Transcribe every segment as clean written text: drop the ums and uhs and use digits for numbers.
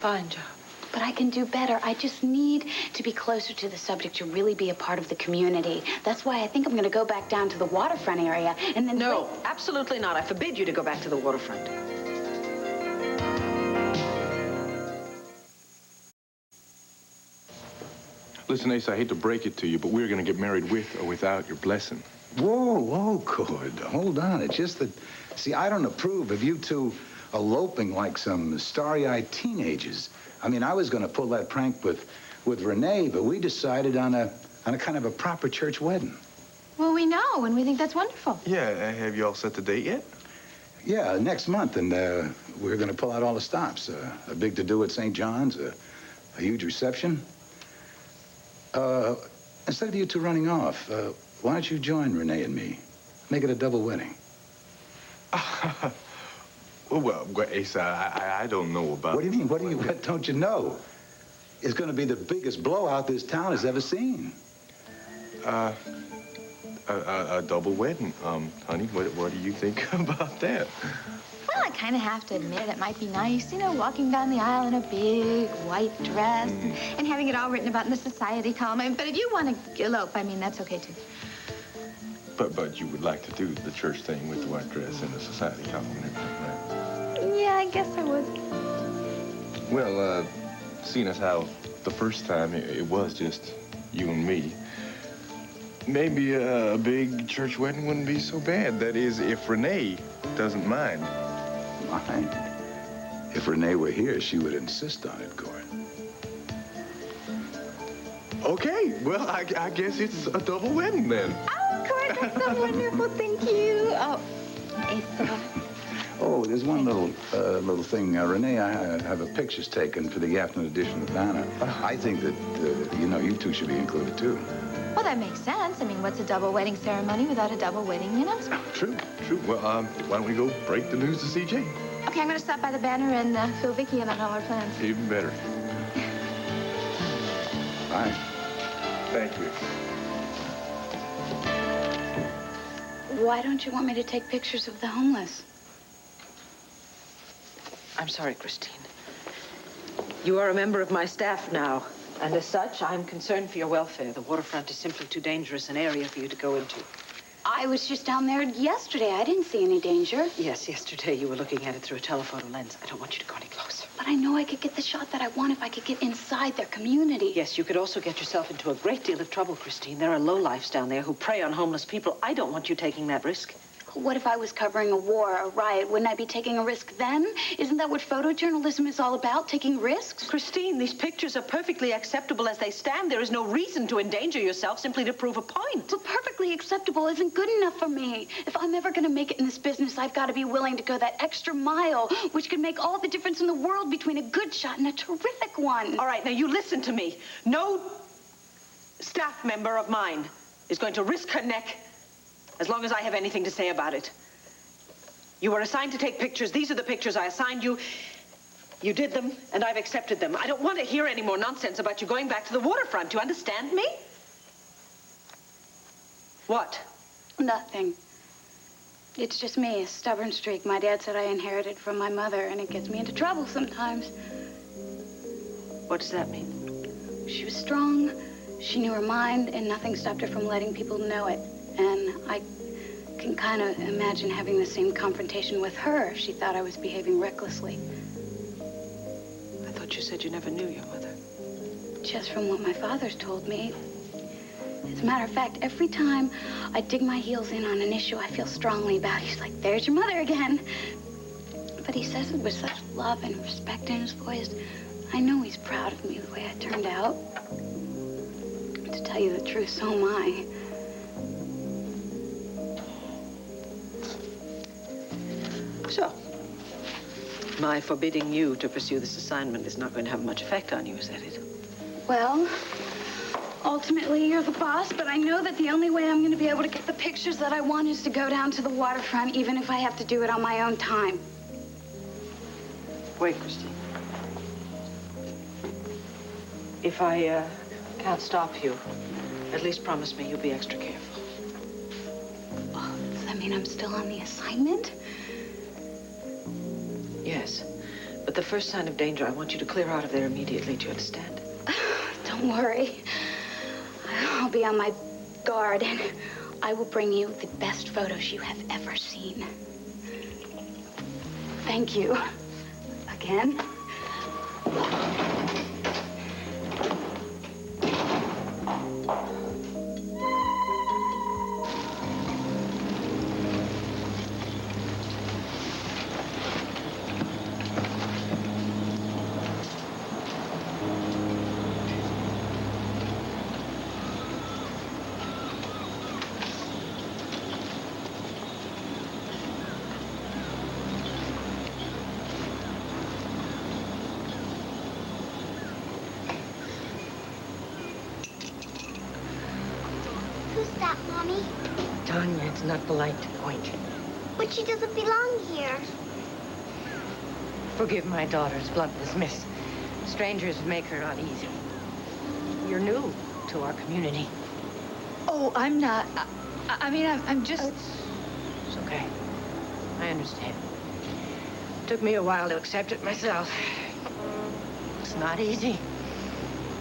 Fine job. But I can do better. I just need to be closer to the subject to really be a part of the community. That's why I think I'm going to go back down to the waterfront area and then... No, absolutely not. I forbid you to go back to the waterfront. Listen, Ace, I hate to break it to you, but we're going to get married with or without your blessing. Whoa, Cord. Hold on. It's just that, see, I don't approve of you two eloping like some starry-eyed teenagers. I mean, I was going to pull that prank with Renee, but we decided on a kind of a proper church wedding. Well, we know, and we think that's wonderful. Yeah, have you all set the date yet? Yeah, next month, and we're going to pull out all the stops. A big to-do at St. John's, a huge reception. Instead of you two running off, why don't you join Renee and me? Make it a double wedding. Well, Ace, I don't know about... What do you mean? What don't you know? It's going to be the biggest blowout this town has ever seen. A double wedding. Honey, what do you think about that? Well, I kind of have to admit it might be nice, you know, walking down the aisle in a big white dress and having it all written about in the society column. But if you want to elope, I mean, that's okay, too. But you would like to do the church thing with the white dress and the society column and everything, right? Yeah, I guess I would. Well, seeing as how the first time it was just you and me, maybe a big church wedding wouldn't be so bad. That is, if Renee doesn't mind. Mind? If Renee were here, she would insist on it, Cord. Okay, well, I guess it's a double wedding then. Oh, Cord, that's so wonderful. Thank you. Oh, Asa. Oh, there's one little thing. Renee, I have a pictures taken for the afternoon edition of the Banner. I think that, you two should be included, too. Well, that makes sense. I mean, what's a double wedding ceremony without a double wedding announcement? True. Well, why don't we go break the news to CJ? Okay, I'm going to stop by the Banner and fill Vicky in on all our plans. Even better. Bye. Thank you. Why don't you want me to take pictures of the homeless? I'm sorry, Christine. You are a member of my staff now, and as such, I'm concerned for your welfare. The waterfront is simply too dangerous an area for you to go into. I was just down there yesterday. I didn't see any danger. Yes, yesterday you were looking at it through a telephoto lens. I don't want you to go any closer. But I know I could get the shot that I want if I could get inside their community. Yes, you could also get yourself into a great deal of trouble, Christine. There are lowlifes down there who prey on homeless people. I don't want you taking that risk. What if I was covering a war, a riot? Wouldn't I be taking a risk then? Isn't that what photojournalism is all about, taking risks? Christine, these pictures are perfectly acceptable as they stand. There is no reason to endanger yourself simply to prove a point. But perfectly acceptable isn't good enough for me. If I'm ever going to make it in this business, I've got to be willing to go that extra mile, which could make all the difference in the world between a good shot and a terrific one. All right, now you listen to me. No staff member of mine is going to risk her neck as long as I have anything to say about it. You were assigned to take pictures. These are the pictures I assigned you. You did them, and I've accepted them. I don't want to hear any more nonsense about you going back to the waterfront. Do you understand me? What? Nothing. It's just me, a stubborn streak. My dad said I inherited from my mother, and it gets me into trouble sometimes. What does that mean? She was strong, she knew her mind, and nothing stopped her from letting people know it. And I can kind of imagine having the same confrontation with her if she thought I was behaving recklessly. I thought you said you never knew your mother. Just from what my father's told me. As a matter of fact, every time I dig my heels in on an issue I feel strongly about, he's like, there's your mother again. But he says it with such love and respect in his voice. I know he's proud of me the way I turned out. To tell you the truth, so am I. So, my forbidding you to pursue this assignment is not going to have much effect on you, is that it? Well, ultimately you're the boss, but I know that the only way I'm going to be able to get the pictures that I want is to go down to the waterfront, even if I have to do it on my own time. Wait, Christine. If I can't stop you, at least promise me you'll be extra careful. Oh, does that mean I'm still on the assignment? Yes, But the first sign of danger, I want you to clear out of there immediately. Do you understand? Don't worry. I'll be on my guard, and I will bring you the best photos you have ever seen. Thank you. Again. Who's that, Mommy? Tanya, it's not polite to point. But she doesn't belong here. Forgive my daughter's bluntness, miss. Strangers make her uneasy. You're new to our community. Oh, I'm not. I mean, I'm just... It's okay. I understand. Took me a while to accept it myself. It's not easy.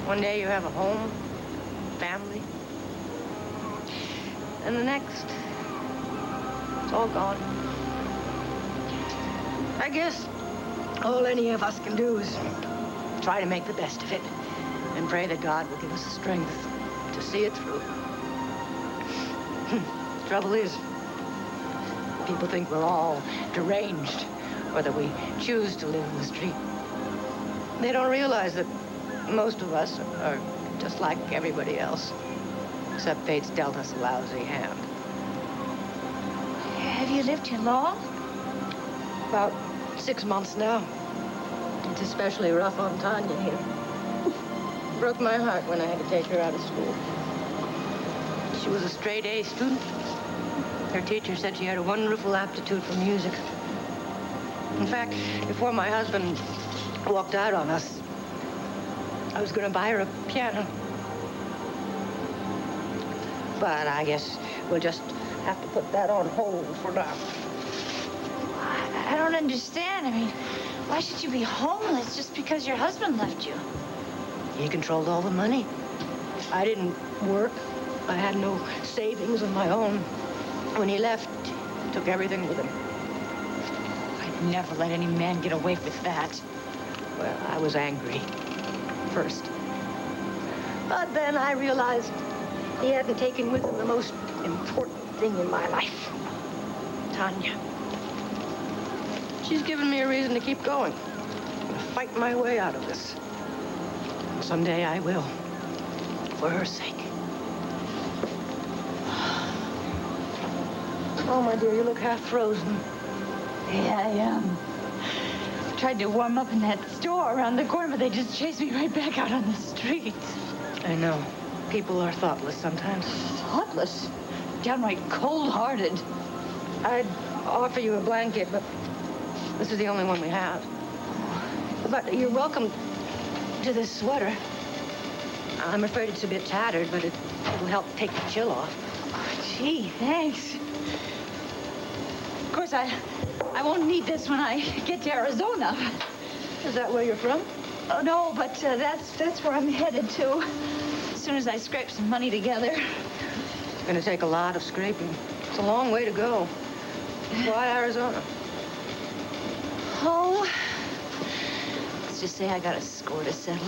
One day you have a home, family, and the next, it's all gone. I guess all any of us can do is try to make the best of it and pray that God will give us the strength to see it through. Trouble is, people think we're all deranged or that we choose to live in the street. They don't realize that most of us are just like everybody else, except fate's dealt us a lousy hand. Have you lived here long? About 6 months now. It's especially rough on Tanya here. Broke my heart when I had to take her out of school. She was a straight A student. Her teacher said she had a wonderful aptitude for music. In fact, before my husband walked out on us, I was going to buy her a piano. But I guess we'll just have to put that on hold for now. I don't understand. I mean, why should you be homeless just because your husband left you? He controlled all the money. I didn't work. I had no savings of my own. When he left, he took everything with him. I'd never let any man get away with that. Well, I was angry first. But then I realized he hadn't taken with him the most important thing in my life. Tanya. She's given me a reason to keep going. To fight my way out of this. Someday I will. For her sake. Oh, my dear, you look half frozen. Yeah, I am. Tried to warm up in that store around the corner, but they just chased me right back out on the street. I know. People are thoughtless sometimes. Thoughtless. Downright cold-hearted. I'd offer you a blanket, but this is the only one we have. But you're welcome to this sweater. I'm afraid it's a bit tattered, but it'll help take the chill off. Oh, gee, thanks. Of course, I won't need this when I get to Arizona. Is that where you're from? Oh, no, but that's where I'm headed to. As soon as I scrape some money together. It's going to take a lot of scraping. It's a long way to go. Why Arizona? Oh, let's just say I got a score to settle.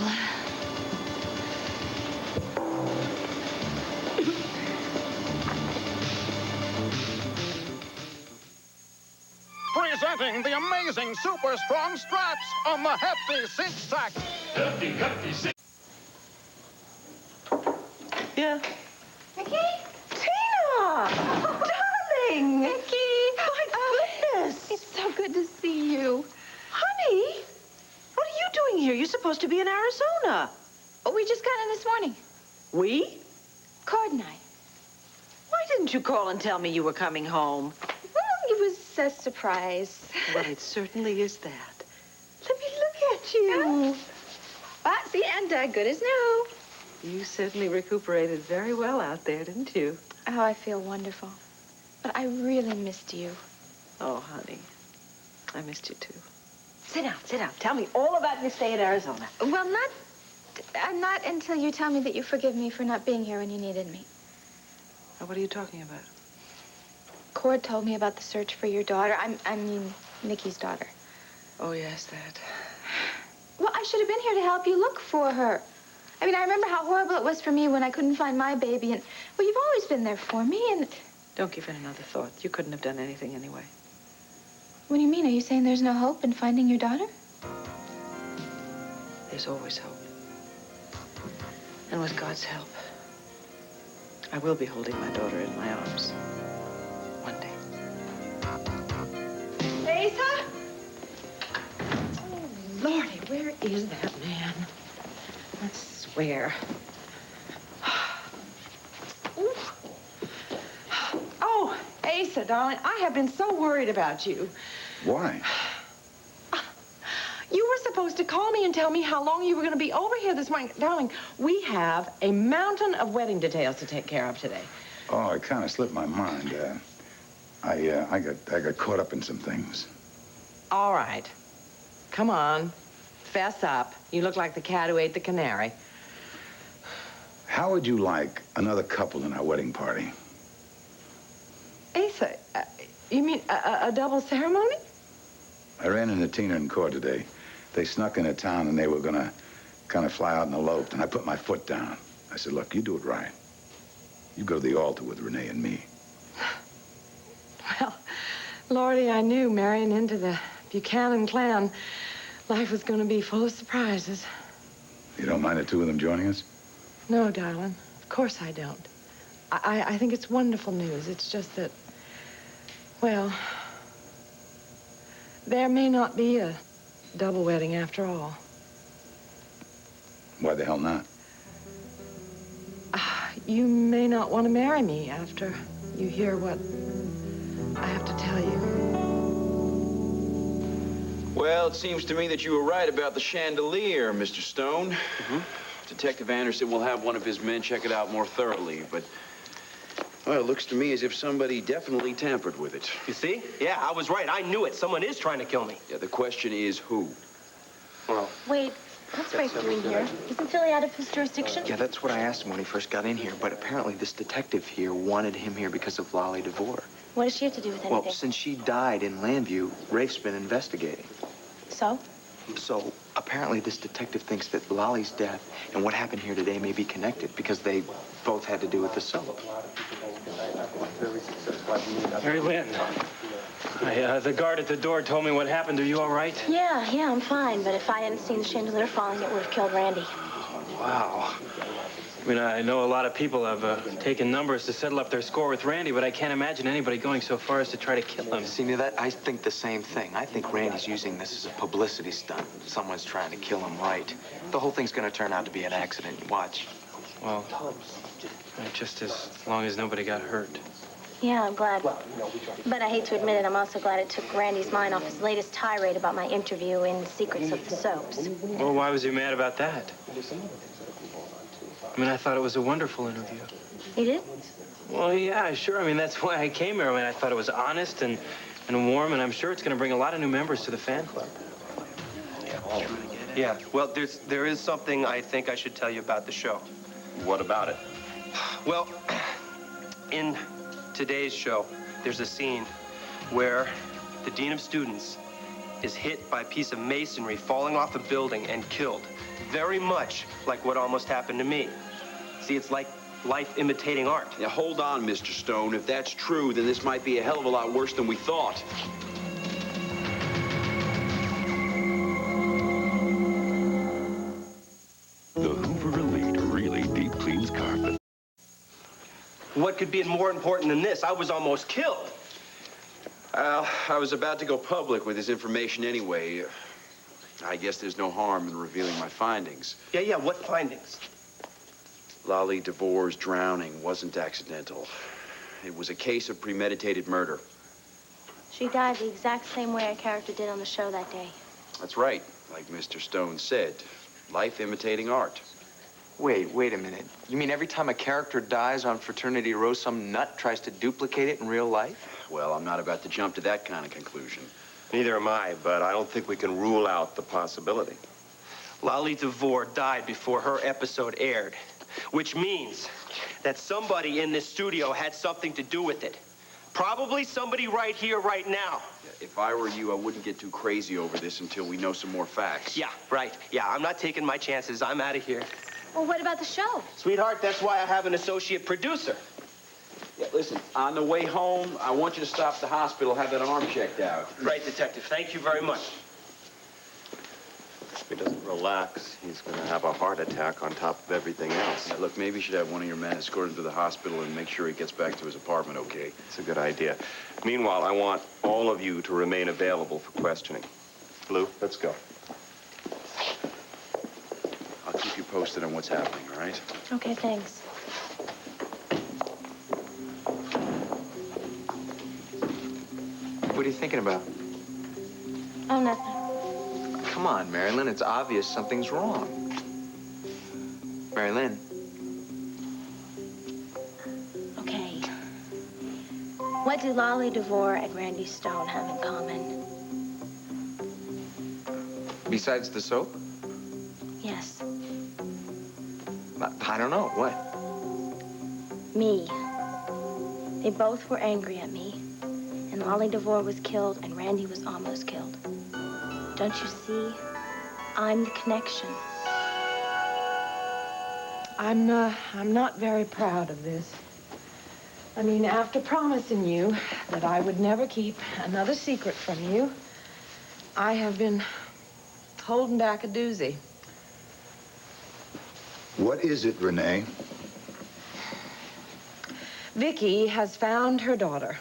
Presenting the amazing super strong straps on the Hefty Cinch Sack. Hefty Cinch. Yeah. Mickey? Tina! Oh, darling! Mickey! My goodness! It's so good to see you. Honey, what are you doing here? You're supposed to be in Arizona. Oh, we just got in this morning. We? Cord and I. Why didn't you call and tell me you were coming home? Well, it was a surprise. Well, it certainly is that. Let me look at you. See, and good as new. You certainly recuperated very well out there, didn't you? Oh, I feel wonderful. But I really missed you. Oh, honey, I missed you too. Sit down, sit down. Tell me all about your stay in Arizona. Well, not until you tell me that you forgive me for not being here when you needed me. Now, what are you talking about? Cord told me about the search for your daughter. I mean, Nikki's daughter. Oh, yes, that. Well, I should have been here to help you look for her. I mean, I remember how horrible it was for me when I couldn't find my baby, and, well, you've always been there for me, and... Don't give it another thought. You couldn't have done anything anyway. What do you mean? Are you saying there's no hope in finding your daughter? There's always hope. And with God's help, I will be holding my daughter in my arms. One day. Asa? Oh, Lordy, where is that man? I swear. Oh, Asa, darling, I have been so worried about you. Why? You were supposed to call me and tell me how long you were going to be over here this morning. Darling, we have a mountain of wedding details to take care of today. Oh, it kind of slipped my mind. I got caught up in some things. All right. Come on. Fess up. You look like the cat who ate the canary. How would you like another couple in our wedding party? Asa, you mean a double ceremony? I ran into Tina and Cord today. They snuck into town and they were gonna kind of fly out and elope. And I put my foot down. I said, look, you do it right. You go to the altar with Renee and me. Well, Lordy, I knew marrying into the Buchanan clan, life was going to be full of surprises. You don't mind the two of them joining us? No, darling. Of course I don't. I think it's wonderful news. It's just that, well, there may not be a double wedding after all. Why the hell not? You may not want to marry me after you hear what I have to tell you. Well, it seems to me that you were right about the chandelier, Mr. Stone. Detective Anderson will have one of his men check it out more thoroughly, but, well, it looks to me as if somebody definitely tampered with it. You see? Yeah, I was right. I knew it. Someone is trying to kill me. Yeah, the question is who? Well, Wait, what's Rafe doing here? Isn't Philly out of his jurisdiction? Yeah, that's what I asked him when he first got in here, but apparently this detective here wanted him here because of Lolly DeVore. What does she have to do with anything? Well, since she died in Landview, Rafe's been investigating. So? So, apparently this detective thinks that Lolly's death and what happened here today may be connected because they both had to do with the soap. Mary Lynn, the guard at the door told me what happened. Are you all right? Yeah, I'm fine. But if I hadn't seen the chandelier falling, it would have killed Randy. Wow. I mean, I know a lot of people have taken numbers to settle up their score with Randy, but I can't imagine anybody going so far as to try to kill him. See, I think the same thing. I think Randy's using this as a publicity stunt. Someone's trying to kill him right. The whole thing's going to turn out to be an accident. Watch. Well, just as long as nobody got hurt. Yeah, I'm glad. But I hate to admit it, I'm also glad it took Randy's mind off his latest tirade about my interview in Secrets of the Soaps. Well, why was he mad about that? I mean, I thought it was a wonderful interview. You did? Well, yeah, sure. I mean, that's why I came here. I mean, I thought it was honest and warm, and I'm sure it's going to bring a lot of new members to the fan club. Yeah, well, there is something I think I should tell you about the show. What about it? Well, in today's show, there's a scene where the dean of students is hit by a piece of masonry falling off a building and killed. Very much like what almost happened to me. See, it's like life imitating art. Now, hold on, Mr. Stone. If that's true, then this might be a hell of a lot worse than we thought. The Hoover Elite really deep cleans carpet. What could be more important than this? I was almost killed. Well, I was about to go public with this information anyway. I guess there's no harm in revealing my findings. Yeah, what findings? Lolly DeVore's drowning wasn't accidental. It was a case of premeditated murder. She died the exact same way our character did on the show that day. That's right. Like Mr. Stone said, life imitating art. Wait a minute. You mean every time a character dies on Fraternity Row, some nut tries to duplicate it in real life? Well, I'm not about to jump to that kind of conclusion. Neither am I, but I don't think we can rule out the possibility. Lolly DeVore died before her episode aired, which means that somebody in this studio had something to do with it. Probably somebody right here, right now. Yeah, if I were you, I wouldn't get too crazy over this until we know some more facts. Yeah, right. Yeah, I'm not taking my chances. I'm out of here. Well, what about the show? Sweetheart, that's why I have an associate producer. Yeah, listen, on the way home, I want you to stop at the hospital, have that arm checked out. Right, Detective. Thank you very much. If he doesn't relax, he's going to have a heart attack on top of everything else. Yeah, look, maybe you should have one of your men escort him to the hospital and make sure he gets back to his apartment okay. It's a good idea. Meanwhile, I want all of you to remain available for questioning. Lou, let's go. I'll keep you posted on what's happening, all right? Okay, thanks. What are you thinking about? Oh, nothing. Come on, Marilyn. It's obvious something's wrong. Marilyn. Okay. What do Lolly DeVore and Randy Stone have in common? Besides the soap? Yes. I don't know. What? Me. They both were angry at me. And Lolly DeVore was killed and Randy was almost killed. Don't you see? I'm the connection. I'm not very proud of this. I mean, after promising you that I would never keep another secret from you, I have been holding back a doozy. What is it, Renee? Vicky has found her daughter.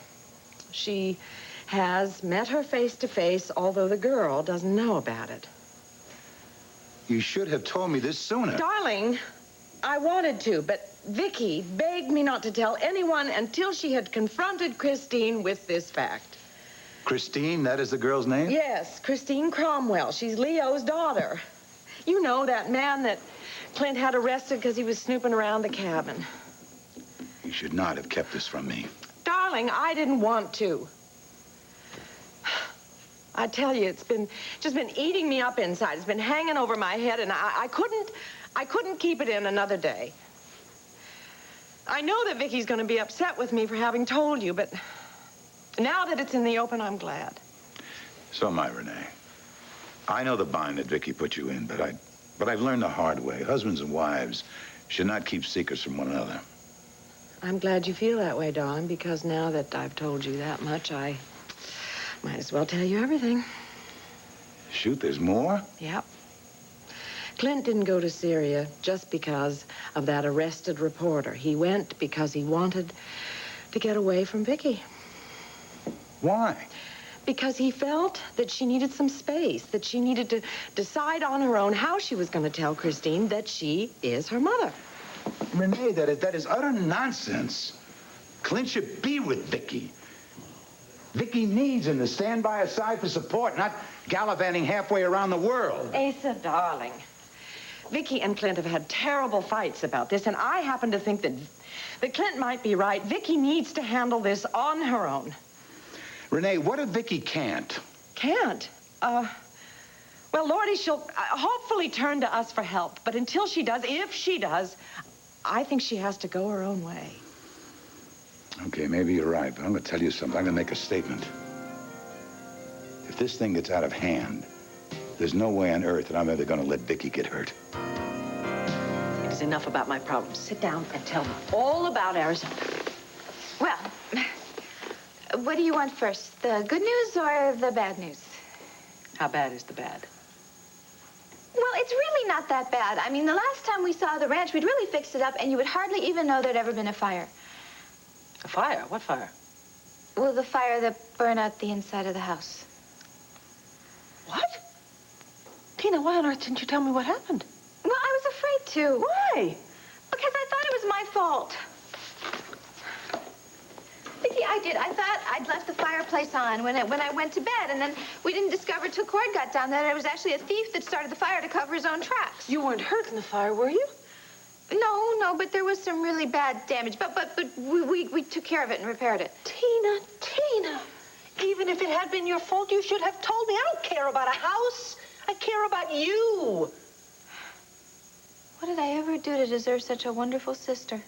She has met her face to face, although the girl doesn't know about it. You should have told me this sooner. Darling, I wanted to, but Vicky begged me not to tell anyone until she had confronted Christine with this fact. Christine, that is the girl's name? Yes, Christine Cromwell. She's Leo's daughter. You know, that man that Clint had arrested because he was snooping around the cabin. You should not have kept this from me. Darling, I didn't want to. I tell you, it's just been eating me up inside. It's been hanging over my head, and I couldn't keep it in another day. I know that Vicky's going to be upset with me for having told you, but now that it's in the open, I'm glad. So am I, Renee. I know the bind that Vicky put you in, but I've learned the hard way. Husbands and wives should not keep secrets from one another. I'm glad you feel that way, darling, because now that I've told you that much, I might as well tell you everything. Shoot, there's more? Yep. Clint didn't go to Syria just because of that arrested reporter. He went because he wanted to get away from Vicky. Why? Because he felt that she needed some space, that she needed to decide on her own how she was going to tell Christine that she is her mother. Renee, that is utter nonsense. Clint should be with Vicky. Vicky needs him to stand by her side for support, not gallivanting halfway around the world. Asa, darling, Vicky and Clint have had terrible fights about this, and I happen to think that Clint might be right. Vicky needs to handle this on her own. Renee, what if Vicky can't? Can't? Well, Lordy, she'll hopefully turn to us for help. But until she does, if she does, I think she has to go her own way. Okay, maybe you're right, but I'm going to tell you something. I'm going to make a statement. If this thing gets out of hand, there's no way on earth that I'm ever going to let Vicky get hurt. It is enough about my problems. Sit down and tell me all about Arizona. Well, what do you want first? The good news or the bad news? How bad is the bad? Well, it's really not that bad. I mean, the last time we saw the ranch, we'd really fixed it up, and you would hardly even know there'd ever been a fire. A fire? What fire? Well, the fire that burned out the inside of the house. What? Tina, why on earth didn't you tell me what happened? Well, I was afraid to. Why? Because I thought it was my fault. Vicky, I did. I thought I'd left the fireplace on when I went to bed, and then we didn't discover till cord got down that it was actually a thief that started the fire to cover his own tracks. You weren't hurt in the fire, were you? No, but there was some really bad damage. But we took care of it and repaired it. Tina. Even if it had been your fault, you should have told me. I don't care about a house. I care about you. What did I ever do to deserve such a wonderful sister?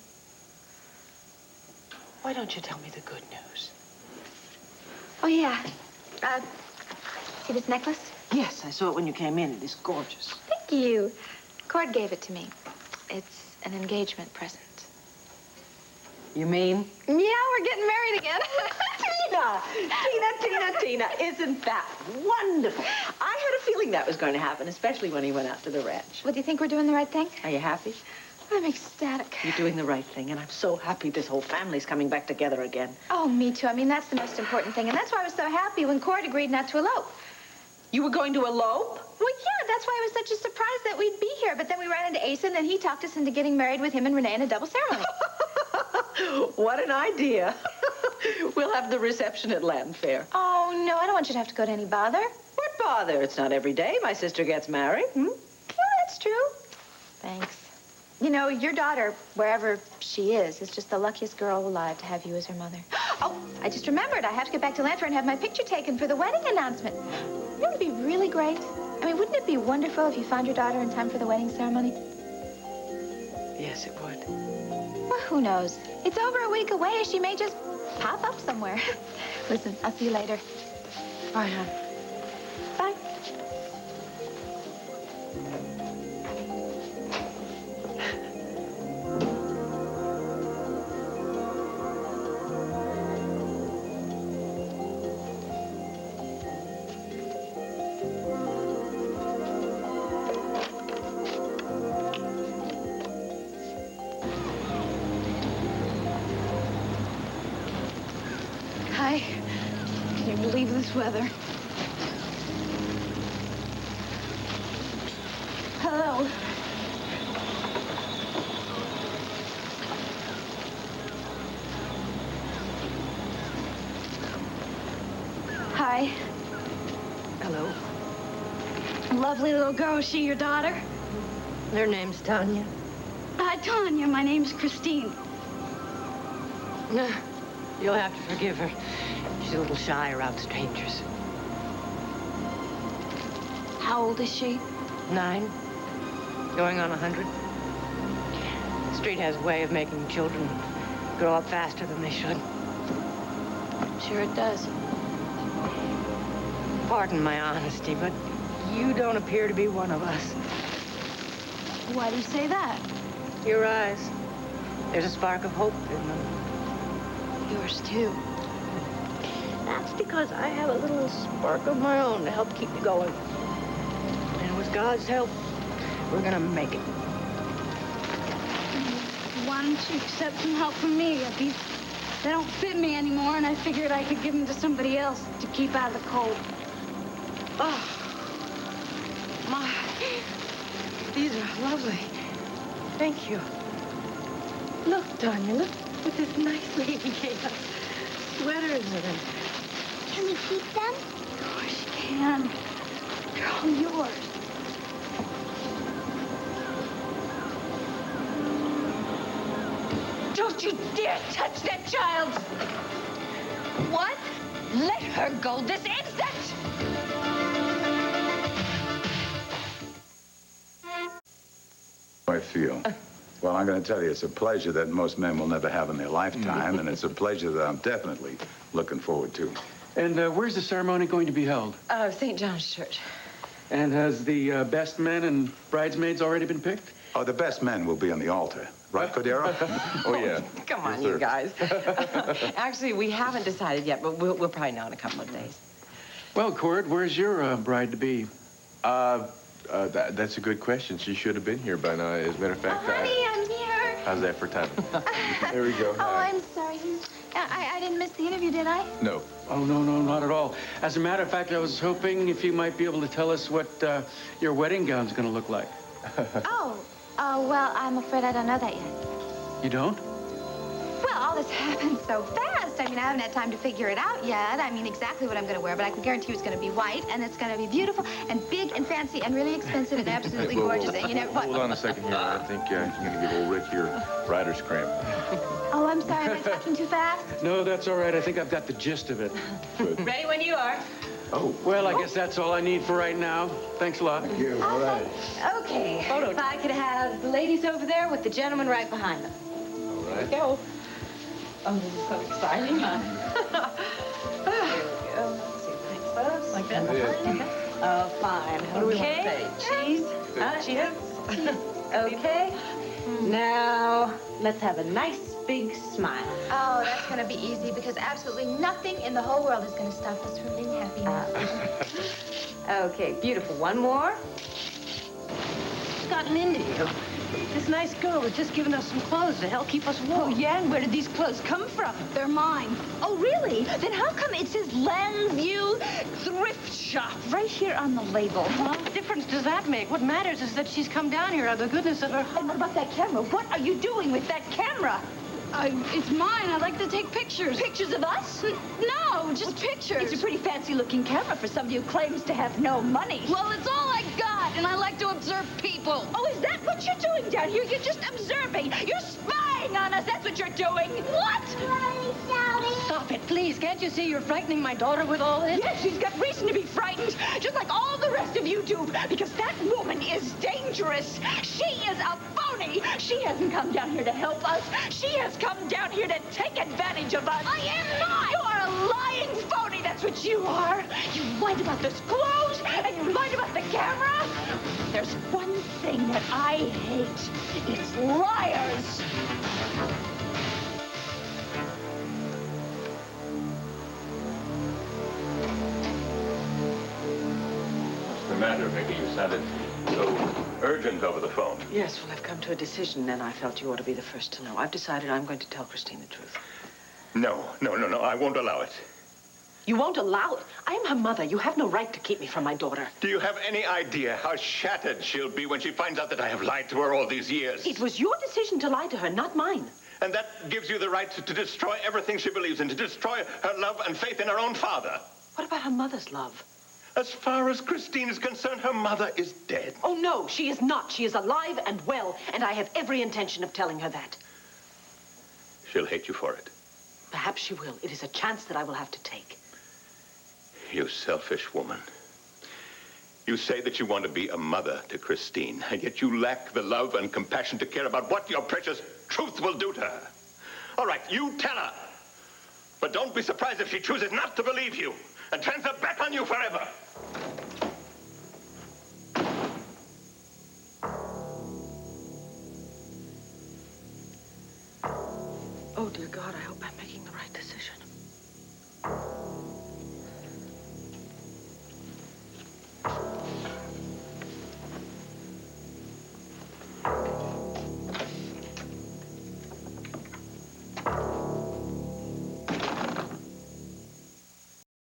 Why don't you tell me the good news? Oh, yeah. See this necklace? Yes, I saw it when you came in. It is gorgeous. Thank you. Cord gave it to me. It's an engagement present. You mean? Yeah, we're getting married again. Tina, isn't that wonderful? I had a feeling that was going to happen, especially when he went out to the ranch. Well, do you think we're doing the right thing? Are you happy? I'm ecstatic. You're doing the right thing, and I'm so happy this whole family's coming back together again. Oh, me too. I mean, that's the most important thing, and that's why I was so happy when Cord agreed not to elope. You were going to elope? Well, yeah, that's why it was such a surprise that we'd be here. But then we ran into Asa, and then he talked us into getting married with him and Renee in a double ceremony. What an idea. We'll have the reception at Land Fair. Oh, no, I don't want you to have to go to any bother. What bother? It's not every day my sister gets married. Well, that's true. Thanks. You know, your daughter, wherever she is just the luckiest girl alive to have you as her mother. Oh, I just remembered. I have to get back to Land Fair and have my picture taken for the wedding announcement. You know, it'd be really great. I mean, wouldn't it be wonderful if you found your daughter in time for the wedding ceremony? Yes, it would. Well, who knows? It's over a week away. She may just pop up somewhere. Listen, I'll see you later. Bye, hon. Bye. Hi. Can you believe this weather? Hello. Hi. Hello. Lovely little girl. Is she your daughter? Her name's Tanya. Hi, Tanya. My name's Christine. You'll have to forgive her. She's a little shy around strangers. How old is she? 9, going on 100. The street has a way of making children grow up faster than they should. Sure it does. Pardon my honesty, but you don't appear to be one of us. Why do you say that? Your eyes. There's a spark of hope in them. Yours, too. That's because I have a little spark of my own to help keep me going. And with God's help, we're gonna make it. Why don't you accept some help from me? They don't fit me anymore, and I figured I could give them to somebody else to keep out of the cold. Oh, my. These are lovely. Thank you. Look, Tanya, look what this nice lady gave us. Sweaters and... Can we keep them? Of course you can. They're all yours. Don't you dare touch that child! What? Let her go this instant! I feel. Well, I'm going to tell you, it's a pleasure that most men will never have in their lifetime, and it's a pleasure that I'm definitely looking forward to. And where's the ceremony going to be held? St. John's Church. And has the best men and bridesmaids already been picked? Oh, the best men will be on the altar. Right, Cordero? Oh, yeah. Come on, Yes, you sir. guys. Actually, we haven't decided yet, but we'll probably know in a couple of days. Well, Cord, where's your bride-to-be? That's a good question. She should have been here by now. As a matter of fact, Honey, I'm here. how's that for timing? There we go. Oh, I'm sorry. I didn't miss the interview, did I? No. Oh, no, not at all. As a matter of fact, I was hoping if you might be able to tell us what your wedding gown's going to look like. Well, I'm afraid I don't know that yet. You don't? Well, all this happened so fast. dressed. I mean, I haven't had time to figure it out yet. I mean, exactly what I'm going to wear, but I can guarantee you it's going to be white, and it's going to be beautiful and big and fancy and really expensive and absolutely gorgeous. And you know what? Hold on a second here. I think you're going to give old Rick your rider's cramp. Oh, I'm sorry. Am I talking too fast? No, that's all right. I think I've got the gist of it. Good. Ready when you are. Oh. Well, I guess that's all I need for right now. Thanks a lot. Thank you. All right. Okay. If I could have the ladies over there with the gentleman right behind them. All right. Go. Oh, this is so exciting, huh? There we go. Let's see, thanks, folks. Like that. Yeah. Oh, fine. What do we want to say? Cheese? Cheese? Okay. Now, let's have a nice big smile. Oh, that's going to be easy because absolutely nothing in the whole world is going to stop us from being happy now. Okay, beautiful. One more. Gotten into you. This nice girl was just giving us some clothes to help keep us warm. Oh, yeah, and where did these clothes come from? They're mine. Oh, really? Then how come it says Landview Thrift Shop right here on the label, huh? What difference does that make? What matters is that she's come down here out of the goodness of her heart. And what about that camera? What are you doing with that camera? It's mine. I like to take pictures. Pictures of us? No, just pictures. It's a pretty fancy-looking camera for somebody who claims to have no money. Well, it's all I got, and I like to observe people. Oh, is that what you're doing down here? You're just observing. You're spying on us. That's what you're doing. What? Stop it, please. Can't you see you're frightening my daughter with all this? Yes, she's got reason to be frightened, just like all the rest of you do, because that woman is dangerous. She is a phony. She hasn't come down here to help us. She has come down here to take advantage of us. I am not. You are a lying phony. That's what you are. You lied about those clothes, and you lied about the camera. There's one thing that I hate. It's liars. What's the matter, Mickey? You sounded so urgent over the phone. Yes, well, I've come to a decision, and I felt you ought to be the first to know. I've decided I'm going to tell Christine the truth. No. I won't allow it. You won't allow it? I am her mother. You have no right to keep me from my daughter. Do you have any idea how shattered she'll be when she finds out that I have lied to her all these years? It was your decision to lie to her, not mine. And that gives you the right to destroy everything she believes in, to destroy her love and faith in her own father. What about her mother's love? As far as Christine is concerned, her mother is dead. Oh, no, she is not. She is alive and well, and I have every intention of telling her that. She'll hate you for it. Perhaps she will. It is a chance that I will have to take. You selfish woman. You say that you want to be a mother to Christine, and yet you lack the love and compassion to care about what your precious truth will do to her. All right, you tell her. But don't be surprised if she chooses not to believe you and turns her back on you forever. Oh, dear God, I hope I'm making the right decision.